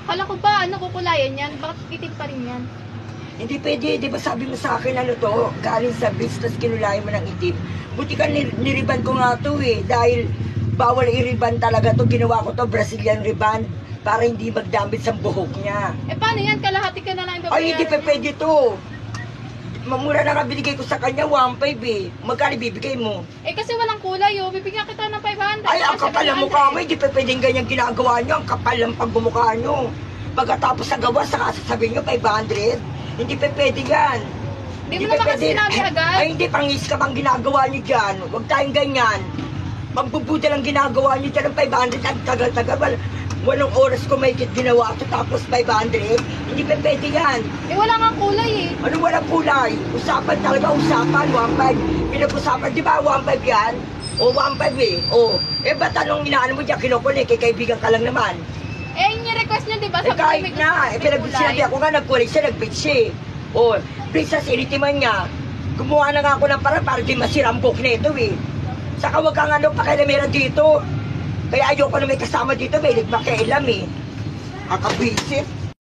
Kala ko ba, ano, kukulayan yan? Bakit itim pa rin yan? Hindi pwede, di ba sabi mo sa akin ano to, galing sa beach, tapos kinulayan mo ng itim. Buti ka niriban ko nga to eh, dahil bawal i-riban talaga to, ginawa ko to, Brazilian ribbon, para hindi magdamit sa buhok niya. Eh paano yan? Kalahati ka na lang ibabayaran. Ay, hindi pa pwede to. Mamura na nga binigay ko sa kanya, 1.5 eh. Magkano bibigay mo? Eh kasi walang kulay oh. Bibigyan kita ng 500. Ay, ang Kasi kapal ng 500. mukha mo, hindi pa pwedeng ganyan ginagawa nyo. Ang kapal ng pagmumukha nyo. Pagkatapos sa gawa, saka sasabihin nyo, 500. Hindi pa pwede yan. Hindi mo naman kasi sinabi agad. Ay, hindi, pangis ka bang ginagawa nyo dyan. Huwag tayong ganyan. Magbubuda lang ginagawa nyo dyan ng 500. Ang tagal-tagal. Walang oras ko may ginawa ito, tapos 500. Hindi pa pwede yan. Eh wala nga kulay eh. Ano walang kulay? Usapan talaga, usapan, 1.5. Pinag-usapan, di ba 1.5 yan? O 1.5 eh. O, eh ba't anong inaano mo dyan, kinukulit, kay kaibigan ka lang naman. Eh yung request niya diba? Eh kahit na, eh pinag-sinabi ako nga, nagkulit siya, nag-bitch siya eh. O, bisa sa initiman niya, gumawa na nga ako ng parang para di masirambok na ito eh. Saka wag kang ano, pakialamera dito. Kaya ayoko na may kasama dito, may makialam eh. Kakabwisit.